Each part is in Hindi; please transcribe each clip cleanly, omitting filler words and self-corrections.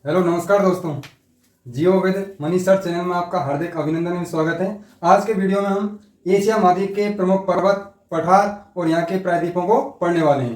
हेलो नमस्कार दोस्तों। जियो विद मनी सर्च चैनल में आपका हार्दिक अभिनंदन एवं स्वागत है। आज के वीडियो में हम एशिया महाद्वीप के प्रमुख पर्वत, पठार और यहाँ के प्रायद्वीपों को पढ़ने वाले हैं,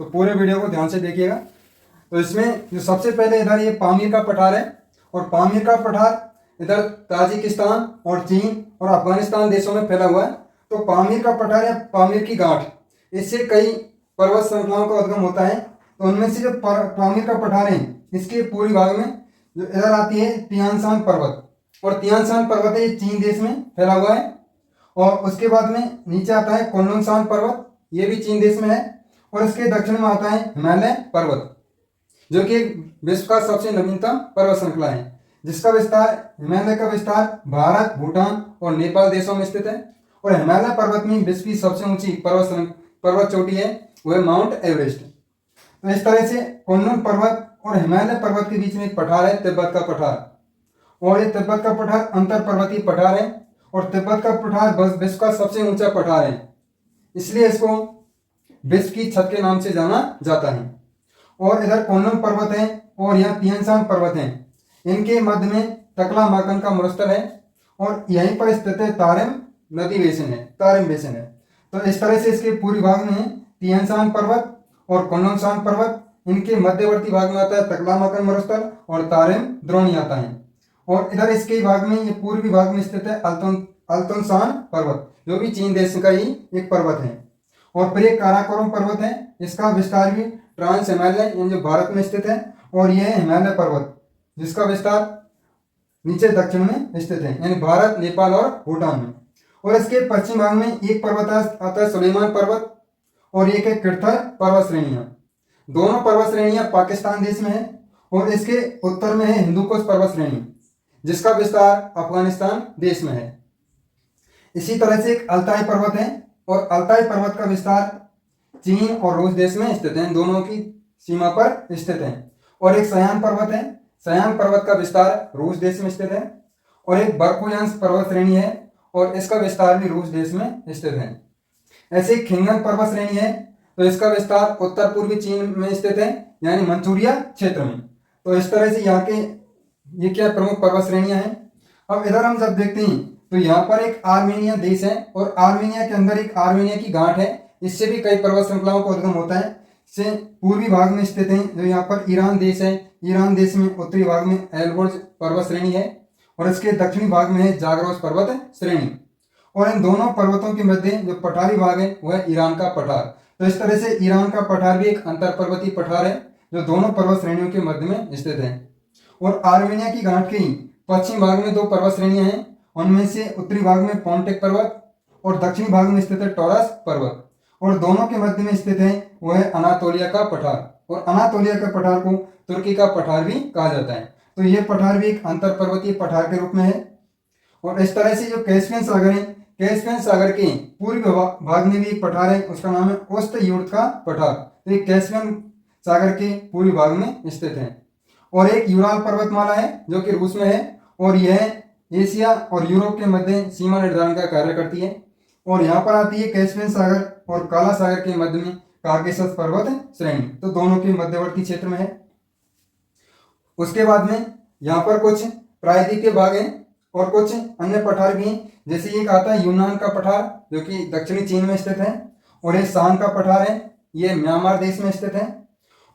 तो पूरे वीडियो को ध्यान से देखिएगा। तो इसमें जो सबसे पहले इधर ये पामीर का पठार है, और पामीर का पठार इधर ताजिकिस्तान और चीन और अफगानिस्तान देशों में फैला हुआ है। तो पामीर का पठार या पामीर की गांठ, इससे कई पर्वत श्रृंखलाओं का उद्गम होता है। तो उनमें से जो पामीर का पठार है, इसके पूर्वी भाग में जो इधर आती है तियानशान पर्वत, और तियानशान पर्वत है ये चीन देश में फैला हुआ है। और उसके बाद में नीचे आता है कुनलुन पर्वत, ये भी चीन देश में है। और इसके दक्षिण में आता है हिमालय पर्वत, जो कि विश्व का सबसे नवीनतम पर्वत श्रृंखला है, जिसका विस्तार, हिमालय का विस्तार भारत, भूटान और नेपाल देशों में स्थित है। और हिमालय पर्वत में विश्व की सबसे ऊंची पर्वत चोटी है, वह माउंट एवरेस्ट। तो इस तरह से कुनलुन पर्वत और हिमालय पर्वत के बीच में एक पठार है, तिब्बत का पठार। और ये तिब्बत का पठार अंतर पर्वतीय पठार है, और तिब्बत का पठार विश्व का सबसे ऊंचा पठार है, इसलिए इसको विश्व की छत के नाम से जाना जाता है। और इधर कुनलुन पर्वत है और यहाँ तियानशान पर्वत है, इनके मध्य में तकलामाकन का मरुस्थल है, और यहीं पर स्थित है तारिम नदी बेसिन है, तारिम बेसिन है। तो इस तरह से इसके पूर्वी भाग में है तियानशान पर्वत और कुनलुन पर्वत, इनके मध्यवर्ती भाग में आता है तकलामाकन मरुस्थल और तारिम द्रोणी आता है। और इधर इसके भाग में, ये पूर्वी भाग में स्थित है अल्तुनशान पर्वत, जो भी चीन देश का ही एक पर्वत है। और फिर एक काराकोरम पर्वत है, इसका विस्तार भी ट्रांस हिमालय जो भारत में स्थित है। और यह है हिमालय पर्वत, जिसका विस्तार नीचे दक्षिण में स्थित है, यानी भारत, नेपाल और भूटान में। और इसके पश्चिम भाग में एक पर्वत आता है सुलेमान पर्वत, और एक है किरथर पर्वत श्रेणियां। दोनों पर्वत श्रेणियां पाकिस्तान देश में है। और इसके उत्तर में है हिंदुकुश पर्वत श्रेणी, जिसका विस्तार अफगानिस्तान देश में है। इसी तरह से एक अल्ताई पर्वत है, और अल्ताई पर्वत का विस्तार चीन और रूस देश में स्थित है, दोनों की सीमा पर स्थित है। और एक सयान पर्वत है, सयान पर्वत का विस्तार रूस देश में स्थित है। और एक बर्कुयांश पर्वत श्रेणी है, और इसका विस्तार भी रूस देश में स्थित है। ऐसे खिंगन पर्वत श्रेणी है, तो इसका विस्तार उत्तर पूर्वी चीन में स्थित है, यानी मंचूरिया क्षेत्र में। तो इस तरह से यहाँ के ये क्या प्रमुख पर्वत श्रेणियां हैं। अब इधर हम जब देखते हैं तो यहाँ पर एक आर्मेनिया देश है, और आर्मेनिया के अंदर एक आर्मेनिया की गांठ है, इससे भी कई पर्वत श्रृंखलाओं का उद्गम होता है। से पूर्वी भाग में स्थित है जो यहाँ पर ईरान देश है, ईरान देश में उत्तरी भाग में एल्बोर्ज पर्वत श्रेणी है, और इसके दक्षिणी भाग में है जाग्रोस पर्वत श्रेणी। और इन दोनों पर्वतों के मध्य जो पठारी भाग है वह है ईरान का पठार। तो इस तरह से ईरान का पठार भी एक अंतर पर्वतीय पठार है, जो दोनों पर्वत श्रेणियों के मध्य में स्थित है। और आर्मेनिया की गांठ के पश्चिम भाग में दो पर्वत श्रेणियां हैं, उनमें से उत्तरी भाग में पोंटिक पर्वत और दक्षिणी भाग में स्थित है टॉरस पर्वत। और दोनों के मध्य में स्थित है वह है अनातोलिया का पठार, और अनातोलिया के पठार को तुर्की का पठार भी कहा जाता है। तो यह पठार भी एक अंतर पर्वतीय पठार के रूप में है। और इस तरह से जो कैस्पियन सागर है, कैस्पियन सागर के पूर्वी भाग में भी एक पठार है, उसका नाम है ओस्तयूर्त का पठार। तो ये कैस्पियन सागर के पूर्वी भाग में स्थित है। और एक यूराल पर्वतमाला है, जो कि रूस में है, और यह एशिया और यूरोप के मध्य सीमा निर्धारण का कार्य करती है। और यहाँ पर आती है कैस्पियन सागर और काला सागर के मध्य में काकेशस पर्वत श्रेणी, तो दोनों के मध्यवर्ती क्षेत्र में है। उसके बाद में यहाँ पर कुछ प्रायद्वीपीय भाग हैं और कुछ अन्य पठार भी हैं, जैसे एक आता है यूनान का पठार, जो कि दक्षिणी चीन में स्थित है। और एक शान का पठार है, ये म्यांमार देश में स्थित है।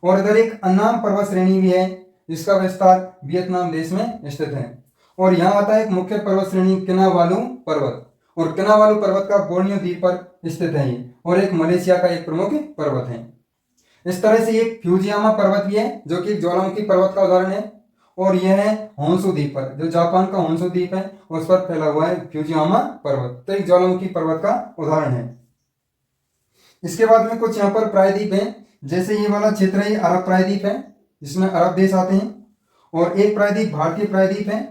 और इधर एक अन्नाम पर्वत श्रेणी भी है, जिसका विस्तार वियतनाम देश में स्थित है। और यहाँ आता है एक मुख्य पर्वत श्रेणी किनावालू पर्वत, और किनावालू पर्वत का बोर्नियो द्वीप पर स्थित है ये, और एक मलेशिया का एक प्रमुख पर्वत है। इस तरह से एक फ्यूजियामा पर्वत भी है, जो कि ज्वालामुखी पर्वत का उदाहरण है। और यह है होन्शु द्वीप पर, जो जापान का होन्शु द्वीप है उस पर फैला हुआ है फ्यूजियामा पर्वत, तो एक ज्वालामुखी पर्वत का उदाहरण है। इसके बाद में कुछ यहाँ पर प्रायद्वीप है, जैसे ये वाला क्षेत्र है, अरब प्रायद्वीप है, जिसमें अरब देश आते हैं। और एक प्रायद्वीप भारतीय प्रायद्वीप है,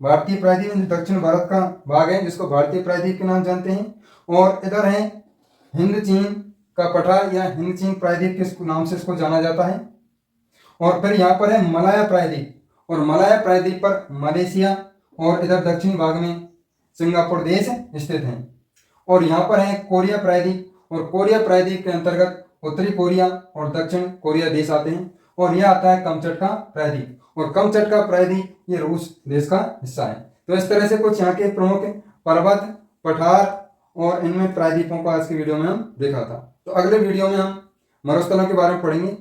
भारतीय प्रायद्वीप जो दक्षिण भारत का भाग है, जिसको भारतीय प्रायद्वीप के नाम जानते हैं। और इधर है हिंद चीन का पठार, या हिंद चीन प्रायद्वीप के नाम से इसको जाना जाता है। और फिर यहाँ पर है मलाया प्रायद्वीप, और मलाया प्रायद्वीप पर मलेशिया और इधर दक्षिणी भाग में सिंगापुर देश स्थित है। और यहाँ पर है कोरिया प्रायद्वीप, और कोरिया प्रायद्वीप के अंतर्गत उत्तरी कोरिया और दक्षिण कोरिया देश आते हैं। और यह आता है कमचटका प्रायद्वीप, और कमचटका प्रायद्वीप ये रूस देश का हिस्सा है। तो इस तरह से कुछ यहाँ के प्रमुख पर्वत, पठार और इनमें प्रायद्वीपों को आज की वीडियो में हम देखा था। तो अगले वीडियो में हम मरुस्थलों के बारे में पढ़ेंगे।